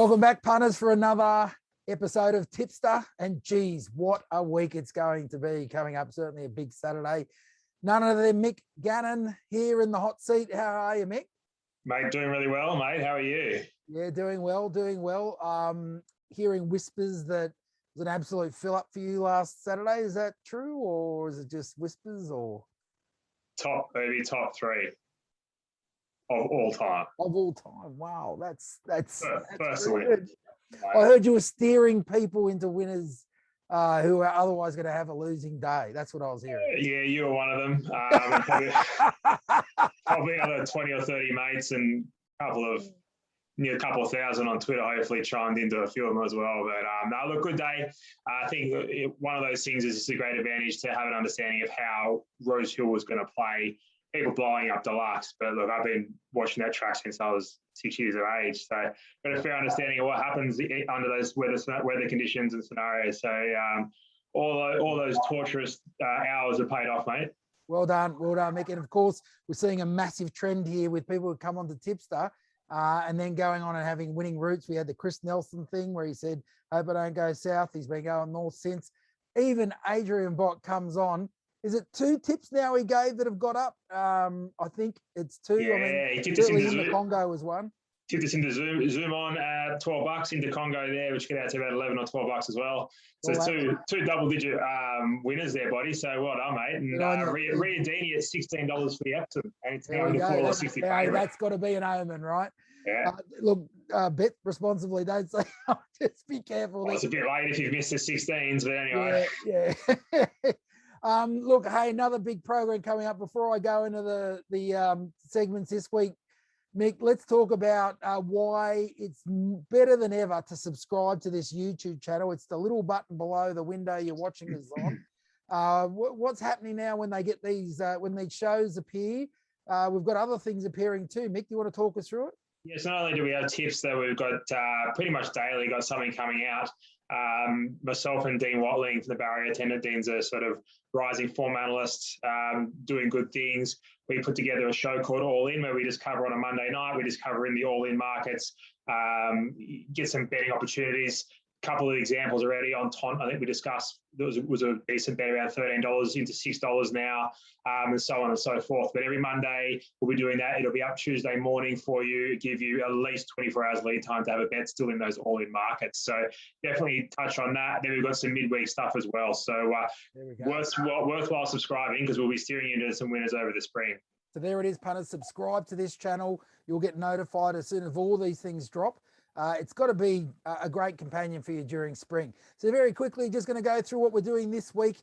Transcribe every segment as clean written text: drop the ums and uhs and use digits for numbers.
Welcome back, punters, for another episode of Tipster. And geez, what a week it's going to be coming up. Certainly a big Saturday. None other than Mick Gannon here in the hot seat. How are you, Mick? Mate, doing really well, mate. How are you? Yeah, doing well. Hearing whispers that it was an absolute fill-up for you last Saturday. Is that true, or is it just whispers? Or Maybe top three of all time. Of all time. Wow, that's Personally, really good. I heard you were steering people into winners who are otherwise going to have a losing day. That's what I was hearing. Yeah, you were one of them. Probably other 20 or 30 mates and a couple of thousand on Twitter hopefully chimed into a few of them as well. But no, look, good day. I think one of those things is just a great advantage to have an understanding of how Rosehill was going to play. People blowing up Deluxe, but look, I've been watching that track since I was 6 years of age, so got a fair understanding of what happens under those weather conditions and scenarios. So all those torturous hours are paid off, mate. Well done, Mick. And of course, we're seeing a massive trend here with people who come onto Tipster and then going on and having winning routes. We had the Chris Nelson thing where he said, "Hope I don't go south." He's been going north since. Even Adrian Bott comes on. Is it 2 tips now he gave that have got up? I think it's 2. Yeah, I mean, he tipped us into the Congo was one. Tipped us into Zoom on at $12 into Congo there, which get out to about 11 or $12 as well. So two double-digit winners there, buddy. So well done, mate. And Riadini at $16 for the Epsom, and it's now in the $4.60. That's got to be an omen, right? Yeah. Look, bet responsibly. Don't say, just be careful. Well, it's a bit late if you've missed the 16s, but anyway. Yeah. Look, hey, another big program coming up. Before I go into the segments this week, Mick, let's talk about why it's better than ever to subscribe to this YouTube channel. It's the little button below the window you're watching us on. What's happening now when they get these when these shows appear? We've got other things appearing too. Mick, you want to talk us through it? Yes, not only do we have tips that we've got pretty much daily, got something coming out. Myself and Dean Watling from the Barrier Attendant Dean's a sort of rising form analyst, doing good things. We put together a show called All In, where we just cover on a Monday night. We just cover in the All In markets, get some betting opportunities. Couple of examples already on Tont. I think we discussed there was a decent bet around $13 into $6 now, and so on and so forth. But every Monday we'll be doing that. It'll be up Tuesday morning for you, give you at least 24 hours lead time to have a bet still in those all-in markets. So definitely touch on that. Then we've got some midweek stuff as well. So worthwhile subscribing, because we'll be steering you into some winners over the spring. So there it is, punters. Subscribe to this channel. You'll get notified as soon as all these things drop. It's got to be a great companion for you during spring. So very quickly, just going to go through what we're doing this week.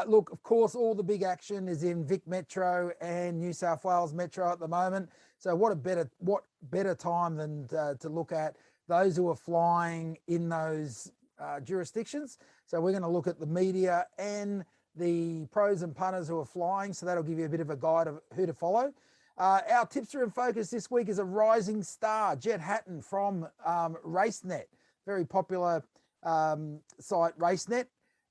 Look, of course, all the big action is in Vic Metro and New South Wales Metro at the moment. So what better time than to look at those who are flying in those jurisdictions. So we're going to look at the media and the pros and punters who are flying. So that'll give you a bit of a guide of who to follow. Our tipster in focus this week is a rising star, Jett Hatton from Racenet, very popular site, Racenet.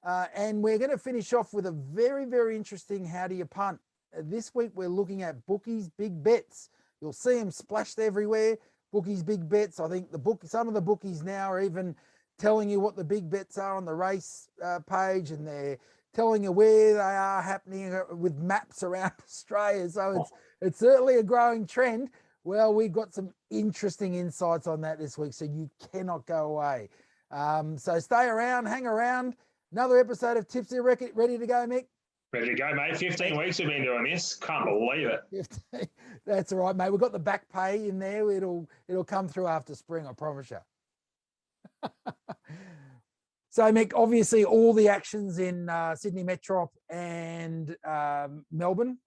And we're going to finish off with a very, very interesting how do you punt. This week we're looking at Bookie's Big Bets. You'll see them splashed everywhere, Bookie's Big Bets. I think some of the bookies now are even telling you what the big bets are on the race page, and they're telling you where they are happening with maps around Australia. So it's certainly a growing trend. Well, we've got some interesting insights on that this week, so you cannot go away. So stay around, hang around. Another episode of Tipsy. Ready to go, Mick? Ready to go, mate. 15 weeks we've been doing this. Can't believe it. 15. That's all right, mate. We've got the back pay in there. It'll come through after spring, I promise you. So, Mick, obviously all the actions in Sydney Metro and Melbourne,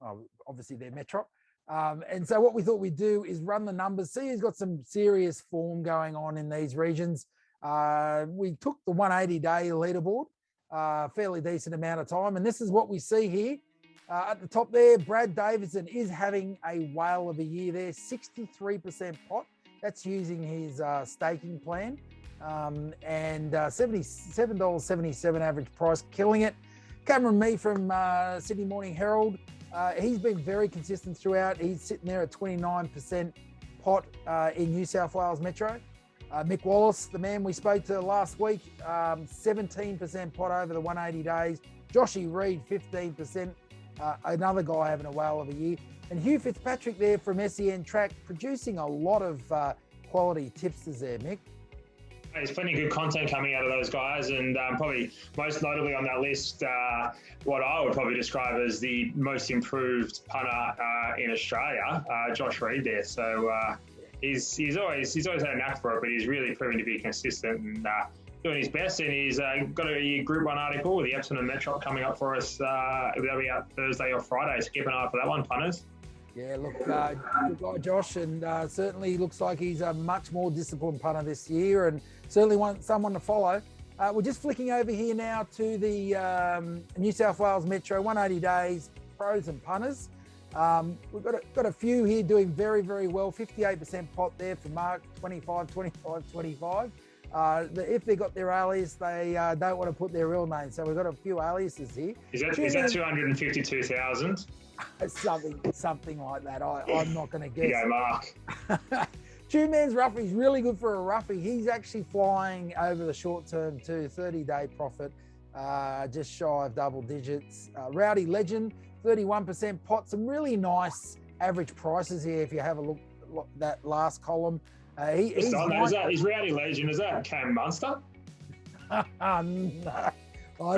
obviously they're Metro. And so what we thought we'd do is run the numbers, see who's got some serious form going on in these regions. We took the 180-day leaderboard, fairly decent amount of time. And this is what we see here. At the top there, Brad Davidson is having a whale of a year there, 63% pot. That's using his staking plan. And $77.77 average price, killing it. Cameron Mee from Sydney Morning Herald, he's been very consistent throughout. He's sitting there at 29% pot in New South Wales Metro. Mick Wallace, the man we spoke to last week, 17% pot over the 180 days. Joshy Reed, 15%. Another guy having a whale of a year. And Hugh Fitzpatrick there from SEN Track, producing a lot of quality tipsters there, Mick. There's plenty of good content coming out of those guys, and probably most notably on that list, what I would probably describe as the most improved punter in Australia, Josh Reed there. So he's always had a knack for it, but he's really proving to be consistent and doing his best. And he's got a Group 1 article with the Epsom and Metro coming up for us. That'll be out Thursday or Friday, so keep an eye for that one, punters. Yeah, look, good guy, Josh, and certainly looks like he's a much more disciplined punter this year, and certainly want someone to follow. We're just flicking over here now to the New South Wales Metro 180 days pros and punters. We've got a few here doing very, very well. 58% pot there for Mark, 25, 25, 25. If they got their alias, they don't want to put their real name. So we've got a few aliases here. Is that 252,000? Something like that. I'm not going to guess. Yeah, Mark. Two Man's Roughie is really good for a roughie. He's actually flying over the short term too. 30-day profit, just shy of double digits. Rowdy Legend, 31% pot. Some really nice average prices here if you have a look that last column. Is Rowdy Legend, is that Cam Munster? No. I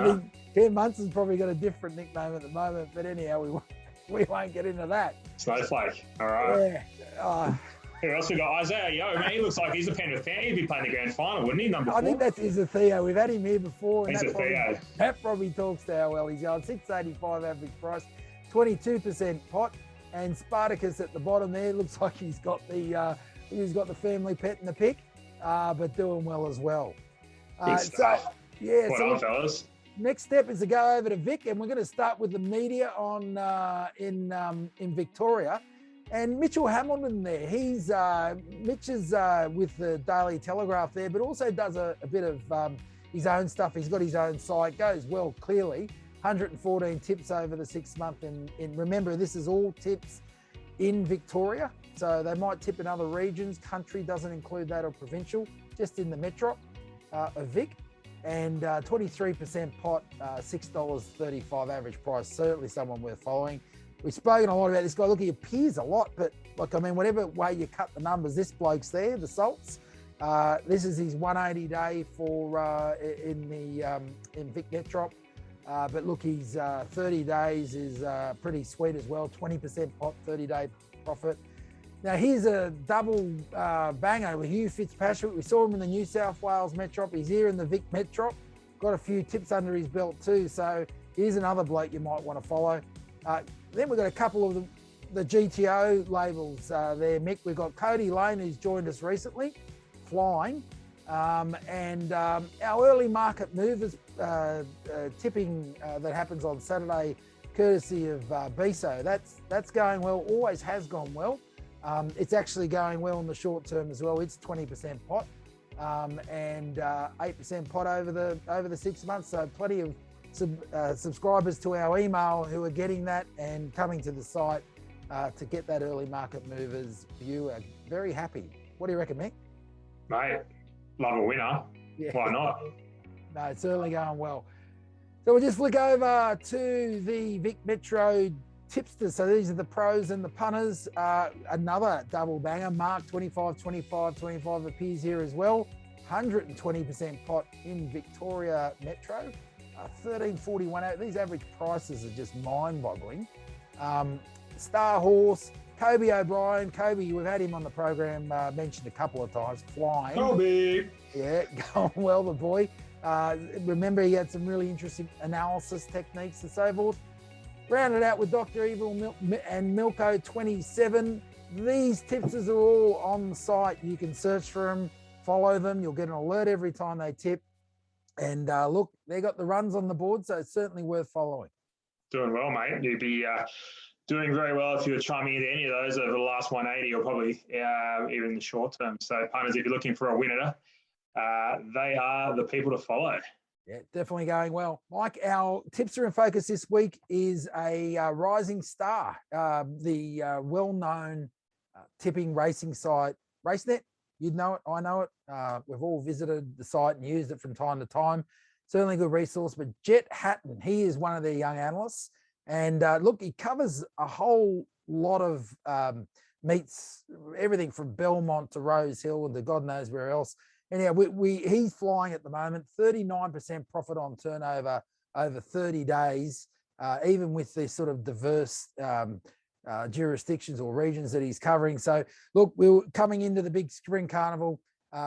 think Cam Munster's probably got a different nickname at the moment, but anyhow, we won't get into that. Snowflake. All right. Yeah. Who else we got? Isaiah Yo, man. He looks like he's a Penrith fan. He'd be playing the grand final, wouldn't he? Number 4. I think that's Theo. We've had him here before. And he's a Theo. That probably talks to how well he's going. 685 average price, 22% pot. And Spartacus at the bottom there looks like he's got the family pet in the pick, but doing well as well. Good stuff. Fellas. Next step is to go over to Vic, and we're going to start with the media on in Victoria. And Mitchell Hamilton there, Mitch is with the Daily Telegraph there, but also does a bit of his own stuff. He's got his own site, goes well clearly. 114 tips over the 6 month. And remember, this is all tips in Victoria. So they might tip in other regions. Country doesn't include that, or provincial, just in the metro of Vic. And 23% pot, $6.35 average price. Certainly someone worth following. We've spoken a lot about this guy. Look, he appears a lot, but whatever way you cut the numbers, this bloke's there, the salts. This is his 180 day for in Vic Metro. But look, his 30 days is pretty sweet as well. 20% pot, 30-day profit. Now, here's a double banger with Hugh Fitzpatrick. We saw him in the New South Wales Metro. He's here in the Vic Metro. Got a few tips under his belt too. So here's another bloke you might want to follow. Then we've got a couple of the GTO labels there, Mick. We've got Cody Lane, who's joined us recently, flying. And our early market movers tipping that happens on Saturday, courtesy of BISO. That's going well, always has gone well. It's actually going well in the short term as well. It's 20% pot and 8% pot over the 6 months. So plenty of subscribers to our email who are getting that and coming to the site to get that early market movers view. Are very happy. What do you reckon, Mick? Mate, love a winner. Yeah. Why not? No, it's certainly going well. So we'll just flick over to the Vic Metro tipsters. So these are the pros and the punters. Another double banger. Mark 25, 25, 25 appears here as well. 120% pot in Victoria Metro. 13.41. These average prices are just mind-boggling. Star Horse, Kobe O'Brien. Kobe, we've had him on the program, mentioned a couple of times, flying. Kobe. Yeah, going well, the boy. Remember, he had some really interesting analysis techniques and so forth. Rounded out with Dr. Evil and Milko 27. These tipsters are all on the site. You can search for them, follow them. You'll get an alert every time they tip. And look, they got the runs on the board, so it's certainly worth following. Doing well, mate. You'd be doing very well if you were chiming into any of those over the last 180 or probably even in the short term. So, punters, if you're looking for a winner, they are the people to follow. Yeah, definitely going well. Mike, our tipster in focus this week is a rising star, the well-known tipping racing site, Racenet. You'd know it. I know it. We've all visited the site and used it from time to time. Certainly a good resource. But Jett Hatton, he is one of their young analysts. And look, he covers a whole lot of meets, everything from Belmont to Rose Hill and to God knows where else. Anyhow, he's flying at the moment, 39% profit on turnover over 30 days, even with this sort of diverse jurisdictions or regions that he's covering. So look, we were coming into the big spring carnival.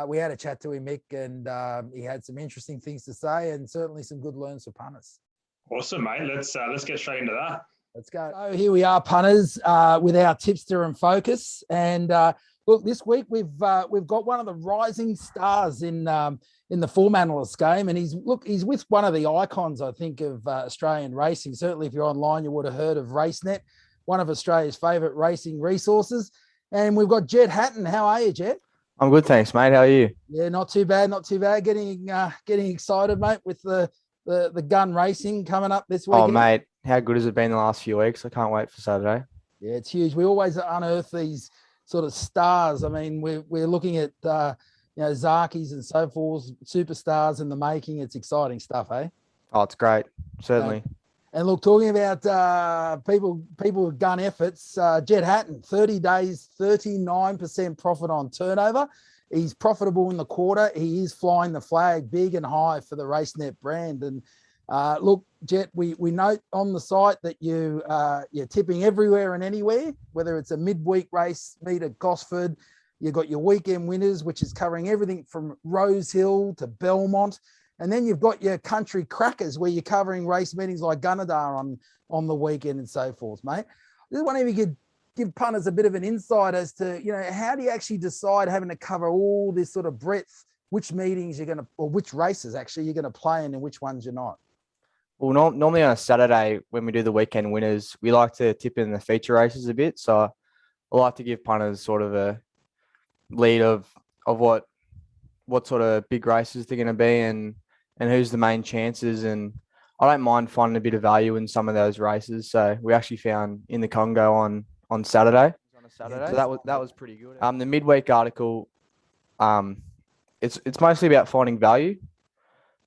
We had a chat to him, Mick, and he had some interesting things to say and certainly some good learns for punters. Awesome, mate. Let's get straight into that. Let's go. So here we are, punters, with our tipster and focus. And look, this week we've got one of the rising stars in the form analyst game, and he's with one of the icons, I think, of Australian racing. Certainly, if you're online, you would have heard of Racenet, one of Australia's favourite racing resources. And we've got Jett Hatton. How are you, Jett? I'm good, thanks, mate. How are you? Yeah, not too bad, not too bad. Getting excited, mate, with the gun racing coming up this weekend. Oh, mate, how good has it been the last few weeks? I can't wait for Saturday. Yeah, it's huge. We always unearth these sort of stars. I mean, we're looking at Zakis and so forth, superstars in the making. It's exciting stuff, eh? Oh, it's great, certainly. And look, talking about people with gun efforts, Jett Hatton, 30 days, 39% profit on turnover. He's profitable in the quarter. He is flying the flag big and high for the Racenet brand. And look, Jett, we note on the site that you're tipping everywhere and anywhere, whether it's a midweek race meet at Gosford. You've got your weekend winners, which is covering everything from Rose Hill to Belmont. And then you've got your country crackers where you're covering race meetings like Gunnedah on the weekend and so forth, mate. I just wonder if you could give punters a bit of an insight as to, how do you actually decide, having to cover all this sort of breadth, which meetings you're going to, or which races actually you're going to play in and which ones you're not? Well, normally on a Saturday when we do the weekend winners, we like to tip in the feature races a bit. So I like to give punters sort of a lead of what sort of big races they're going to be and who's the main chances. And I don't mind finding a bit of value in some of those races. So we actually found in the Congo on Saturday. So that was pretty good. The midweek article, it's mostly about finding value.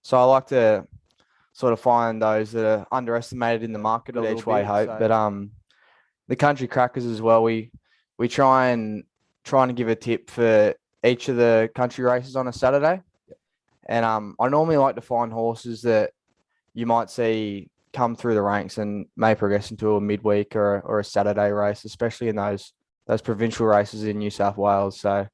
So I like to sort of find those that are underestimated in the market each way hope. So. But the country crackers as well, we trying to give a tip for each of the country races on a Saturday. And I normally like to find horses that you might see come through the ranks and may progress into a midweek or a Saturday race, especially in those provincial races in New South Wales. So,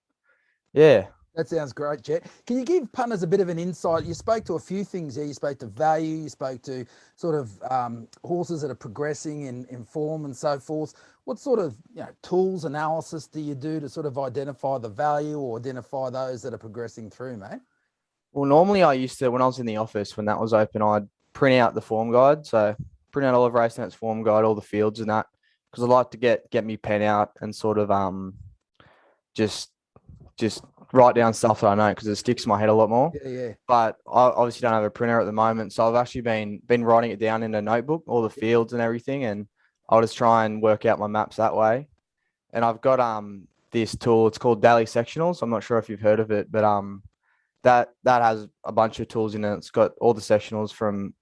yeah. That sounds great, Jett. Can you give punters a bit of an insight? You spoke to a few things there. You spoke to value. You spoke to sort of horses that are progressing in form and so forth. What sort of tools, analysis do you do to sort of identify the value or identify those that are progressing through, mate? Well, normally I used to, when I was in the office, when that was open, I'd print out the form guide. So print out all of Racenet's form guide, all the fields and that, because I like to get me pen out and sort of just write down stuff that I know because it sticks in my head a lot more. Yeah. But I obviously don't have a printer at the moment, so I've actually been writing it down in a notebook, all the fields and everything, and I'll just try and work out my maps that way. And I've got this tool. It's called Daily Sectionals. I'm not sure if you've heard of it, but that has a bunch of tools in it. It's got all the sectionals from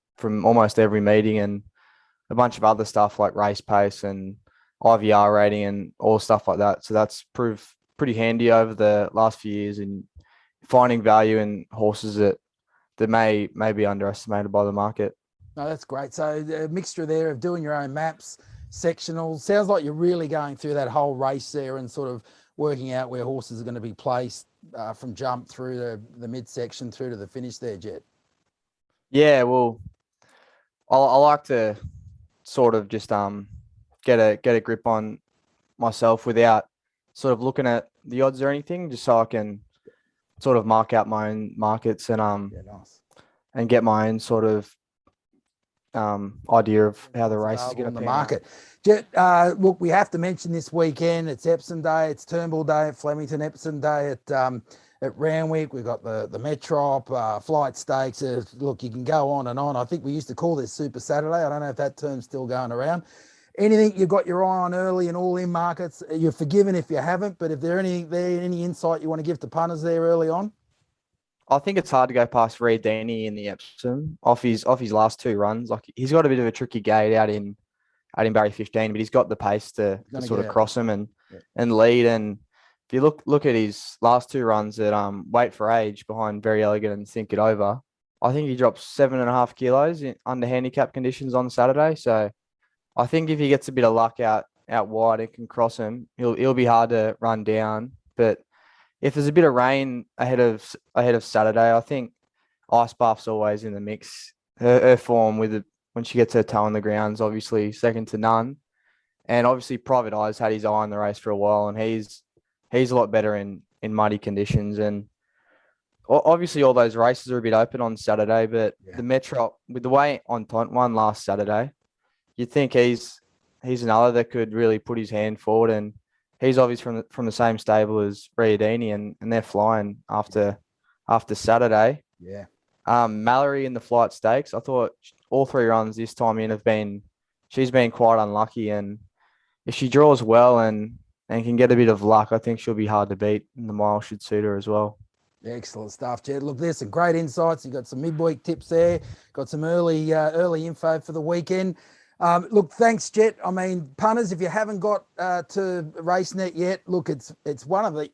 almost every meeting and a bunch of other stuff like race pace and IVR rating and all stuff like that. So that's proved pretty handy over the last few years in finding value in horses that may be underestimated by the market. No, that's great. So a mixture there of doing your own maps, sectionals. Sounds like you're really going through that whole race there and sort of working out where horses are going to be placed from jump through the midsection through to the finish there, Jett. Yeah, well, I like to sort of just get a grip on myself without sort of looking at the odds or anything, just so I can sort of mark out my own markets and nice. And get my own sort of idea of how the race is going to the market. Jett, look, we have to mention this weekend. It's Epsom Day. It's Turnbull Day at Flemington. Epsom Day at Randwick. We've got the Metrop, Flight Stakes. Look, you can go on and on. I think we used to call this Super Saturday. I don't know if that term's still going around. anything you've got your eye on early in all in markets? You're forgiven if you haven't, but if there any insight you want to give to punters there early on? I think it's hard to go past Deeney in the Epsom off his last 2 runs. Like, he's got a bit of a tricky gate out in Barry 15, but he's got the pace to sort of cross him and lead. And if you look at his last 2 runs at Weight for Age behind Very Elegant and Think It Over, I think he dropped 7.5 kilos under handicap conditions on Saturday. So I think if he gets a bit of luck out wide and can cross him, he'll be hard to run down. But if there's a bit of rain ahead of Saturday, I think Ice Buff's always in the mix. Her form when she gets her toe on the ground is obviously second to none. And obviously Private Eye's had his eye on the race for a while, and he's a lot better in muddy conditions. And obviously all those races are a bit open on Saturday, but the Metro, with the way Entente won last Saturday, you'd think he's another that could really put his hand forward. And he's obviously from the same stable as Riadini, and they're flying after Saturday. Yeah. Mallory in the Flight Stakes, I thought all 3 runs this time in she's been quite unlucky, and if she draws well and can get a bit of luck, I think she'll be hard to beat, and the mile should suit her as well. Excellent stuff, Jed. Look, there's some great insights. You got some midweek tips there, got some early info for the weekend. Look, thanks, Jett. I mean, punters, if you haven't got to Racenet yet, look, it's one of the,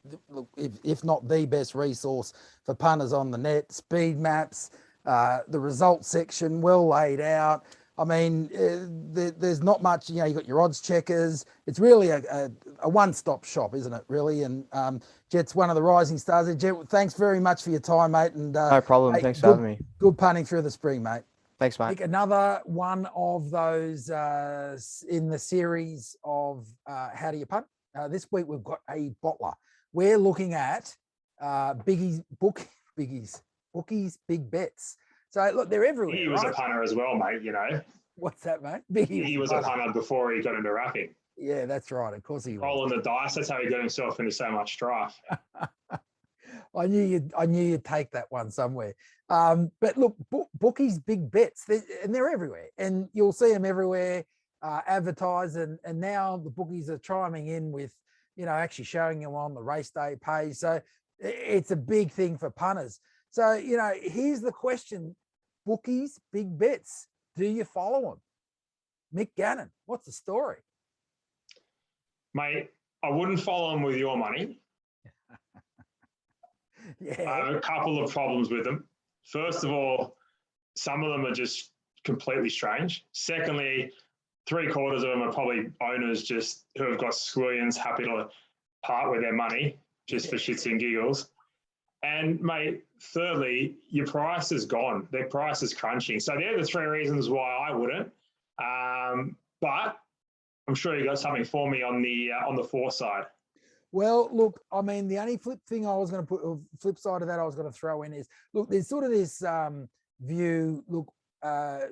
if not the best resource for punters on the net. Speed maps, the results section, well laid out. I mean, there's not much, you got your odds checkers. It's really a one-stop shop, isn't it, really? And Jett's one of the rising stars. Jett, thanks very much for your time, mate. And no problem. Hey, thanks for having me. Good punting through the spring, mate. Thanks, mate. Mick, another one of those in the series of How Do You Punt? This week we've got a bottler. We're looking at Bookies, Big Bets. So look, they're everywhere. He was a punter as well, mate. What's that, mate? He was a punter before he got into racking. Yeah, that's right. Of course he was. Rolling the dice. That's how he got himself into so much strife. I knew you'd take that one somewhere. But look, Bookies, Big Bets, they're everywhere, and you'll see them everywhere advertised. And now the bookies are chiming in with, actually showing you on the race day page. So it's a big thing for punters. So, here's the question: Bookies, Big Bets, do you follow them? Mick Gannon, what's the story? Mate, I wouldn't follow them with your money. Yeah. I have a couple of problems with them. First of all, some of them are just completely strange. Secondly, 3/4 of them are probably owners just who have got squillions happy to part with their money just for shits and giggles. And mate, thirdly, your price is gone. Their price is crunching. So they're the 3 reasons why I wouldn't. But I'm sure you got something for me on the 4 side. Well, look, I mean, the only flip side of that I was going to throw in is, look, there's sort of this view, look,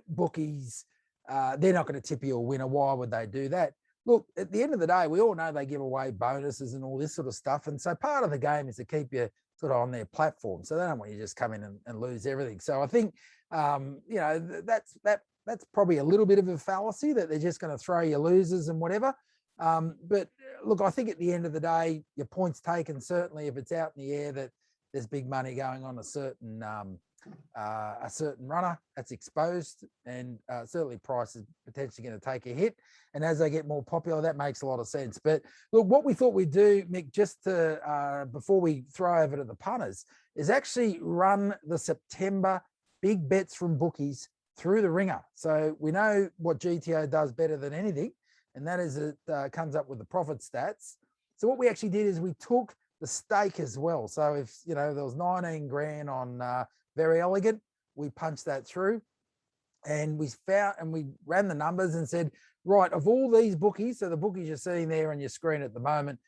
bookies, they're not going to tip you a winner. Why would they do that? Look, at the end of the day, we all know they give away bonuses and all this sort of stuff. And so part of the game is to keep you sort of on their platform. So they don't want you to just come in and lose everything. So I think, that's probably a little bit of a fallacy that they're just going to throw you losers and whatever. But look, I think at the end of the day, your point's taken. Certainly, if it's out in the air that there's big money going on a certain runner that's exposed, and certainly price is potentially going to take a hit. And as they get more popular, that makes a lot of sense. But look, what we thought we'd do, Mick, just to before we throw over to the punters, is actually run the September big bets from bookies through the ringer. So we know what GTO does better than anything, and that is it comes up with the profit stats. So what we actually did is we took the stake as well. So if there was 19 grand on Very Elegant, we punched that through, and we ran the numbers and said, right, of all these bookies, so the bookies you're seeing there on your screen at the moment,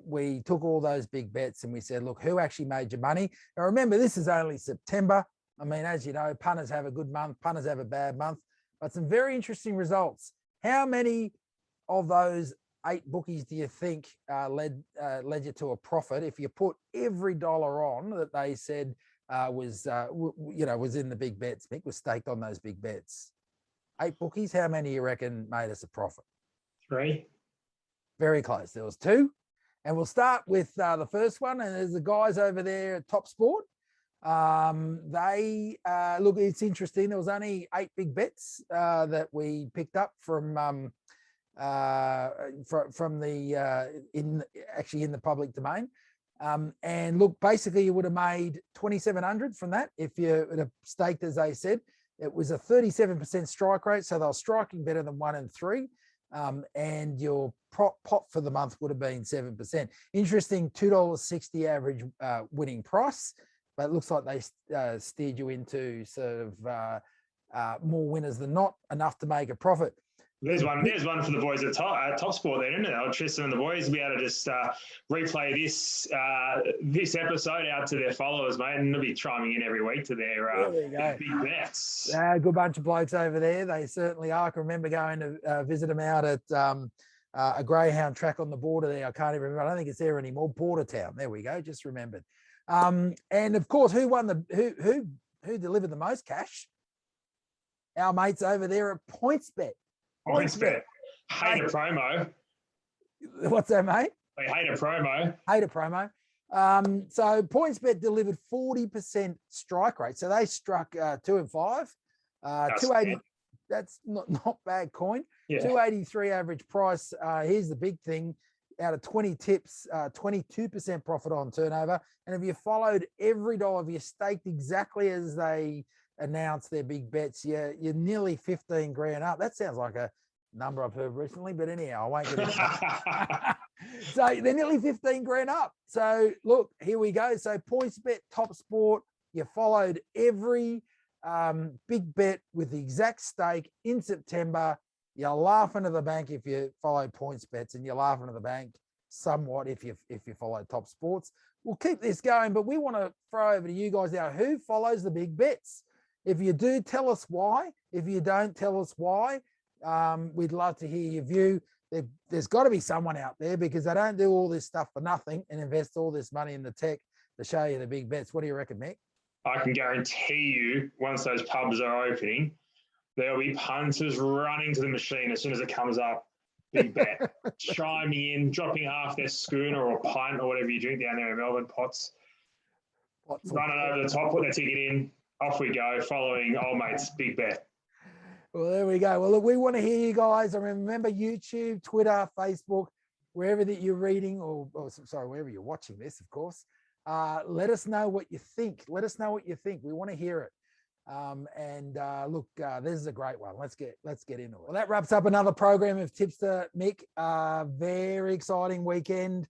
we took all those big bets and we said, look, who actually made your money? Now remember, this is only September. I mean, as you know, punters have a good month, punters have a bad month, but some very interesting results. How many of those 8 bookies do you think led you to a profit if you put every dollar on that they said was in the big bets? Mick, was staked on those big bets. 8 bookies. How many you reckon made us a profit? 3. Very close. There was 2. And we'll start with the first one. And there's the guys over there at Top Sport. They look, it's interesting. There was only 8 big bets that we picked up from the in the public domain. And look, basically you would have made 2,700 from that if you would have staked, as they said. It was a 37% strike rate, so they were striking better than 1 and 3. And your pot for the month would have been 7%. Interesting, $2.60 average winning price, but it looks like they steered you into sort of more winners than not, enough to make a profit. There's one for the boys at Top Sport there, isn't it? Tristan and the boys will be able to just replay this episode out to their followers, mate, and they'll be chiming in every week to their big bets. Good bunch of blokes over there. They certainly are. I can remember going to visit them out at a greyhound track on the border there. I can't even remember. I don't think it's there anymore. Bordertown. There we go. Just remembered. And of course, who delivered the most cash? Our mates over there at PointsBet. PointsBet. Hate a promo. What's that, mate? They hate a promo. Hate a promo. So PointsBet delivered 40% strike rate. So they struck 2 and 5. 280. That's not bad coin. Yeah. 283 average price. Here's the big thing. Out of 20 tips, 22% profit on turnover. And if you followed every dollar, if you staked exactly as they announced their big bets, you're nearly 15 grand up. That sounds like a number I've heard recently, but anyhow, I won't get into that. So they're nearly 15 grand up. So look, here we go. So PointsBet, Top Sport, you followed every big bet with the exact stake in September. You're laughing at the bank if you follow PointsBets, and you're laughing at the bank somewhat if you follow Top Sports. We'll keep this going, but we want to throw over to you guys now. Who follows the big bets? If you do, tell us why. If you don't, tell us why. We'd love to hear your view. There's got to be someone out there, because they don't do all this stuff for nothing and invest all this money in the tech to show you the big bets. What do you reckon, Mick? I can guarantee you, once those pubs are opening, there'll be punters running to the machine as soon as it comes up. Big bet. Chiming in, dropping half their schooner or pint or whatever you drink down there in Melbourne, pots running over the top, put their ticket in. Off we go, following old mate's big bet. Well, there we go. Well, look, we want to hear you guys. And remember, YouTube, Twitter, Facebook, wherever that you're reading or wherever you're watching this, of course. Let us know what you think. Let us know what you think. We want to hear it. Look, this is a great one. Let's get into it. Well, that wraps up another program of Tipster, Mick. Very exciting weekend.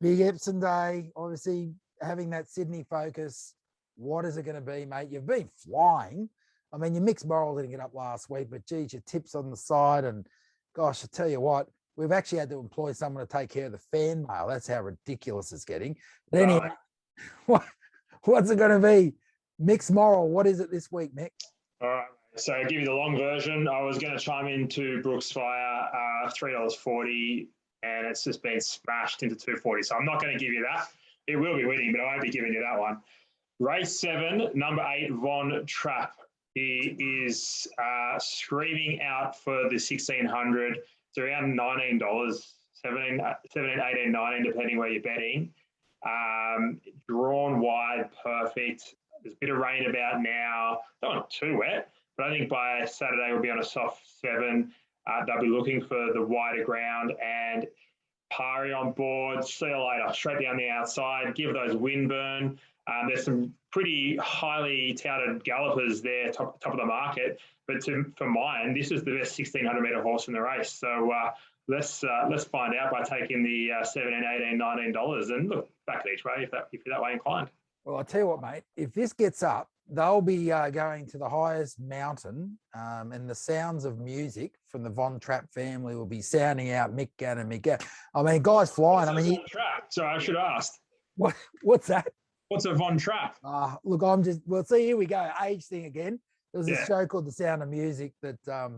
Big Epsom Day. Obviously, having that Sydney focus. What is it going to be, mate? You've been flying. I mean, your mixed moral didn't get up last week, but geez, your tips on the side. And gosh, I tell you what, we've actually had to employ someone to take care of the fan mail. That's how ridiculous it's getting. But anyway, what's it going to be? Mixed moral. What is it this week, Mick? All right. So I'll give you the long version. I was going to chime into Brooks Fire, $3.40, and it's just been smashed into $2.40. So I'm not going to give you that. It will be winning, but I won't be giving you that one. Race 7, number 8, Von Trapp. He is screaming out for the 1,600. It's around $19, 17, 18, 19, depending where you're betting. Drawn wide, perfect. There's a bit of rain about now. Not too wet, but I think by Saturday we'll be on a soft 7. They'll be looking for the wider ground, and Pari on board. See you later. Straight down the outside. Give those wind burn. There's some pretty highly touted gallopers there, top of the market. But for mine, this is the best 1,600-metre horse in the race. So let's find out by taking the $17, $18, $19 and look back at each way if you're that way inclined. Well, I'll tell you what, mate. If this gets up, they'll be going to the highest mountain, and the sounds of music from the Von Trapp family will be sounding out Mick Gann and Mick Gann. I mean, guys flying. I mean, Von Trapp. So I should ask. What's that? What's a Von Trapp? Look, see, here we go. Age thing again. There was a show called The Sound of Music that I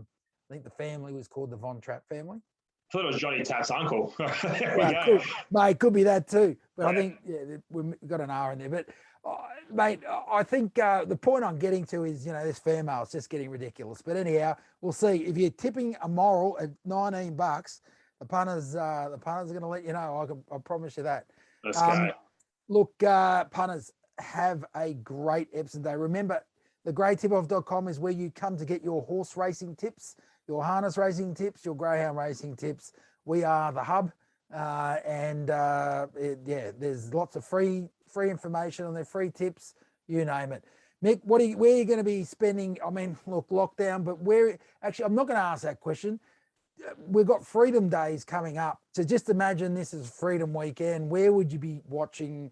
think the family was called the Von Trapp family. I thought it was Johnny Tapp's uncle. Could be that too. But I think we've got an R in there. But Mate, I think the point I'm getting to is, this fair mail is just getting ridiculous. But anyhow, we'll see. If you're tipping a moral at $19, the punters are going to let you know. I promise you that. Let's go. Look, punters, have a great Epsom day. Remember, thegreattipoff.com is where you come to get your horse racing tips, your harness racing tips, your greyhound racing tips. We are the hub. There's lots of free information on there, free tips, you name it. Mick, where are you going to be spending? I mean, look, lockdown, but I'm not going to ask that question. We've got Freedom Days coming up. So just imagine this is Freedom Weekend. Where would you be watching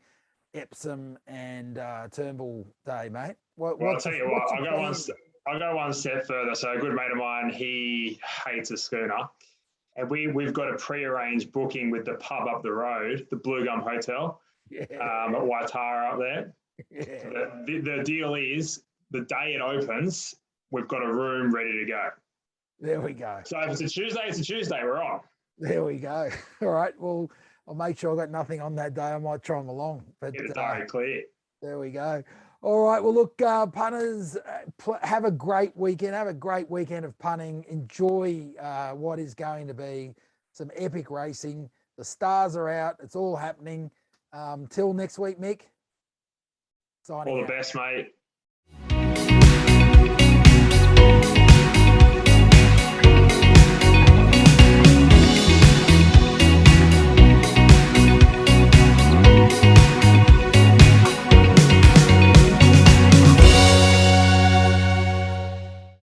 Epsom and Turnbull Day, mate? I'll tell you what, I'll go one step further. So a good mate of mine, he hates a schooner. And we've got a pre-arranged booking with the pub up the road, the Blue Gum Hotel, at Waitara up there. Yeah. So the deal is, the day it opens, we've got a room ready to go. There we go. So if it's a Tuesday, it's a Tuesday. We're on. There we go. All right. Well, I'll make sure I got nothing on that day. I might try them along. But Get the diary clear. There we go. All right. Well, look, punters, have a great weekend. Have a great weekend of punting. Enjoy what is going to be some epic racing. The stars are out. It's all happening. Till next week, Mick. Signing All the out. best, mate.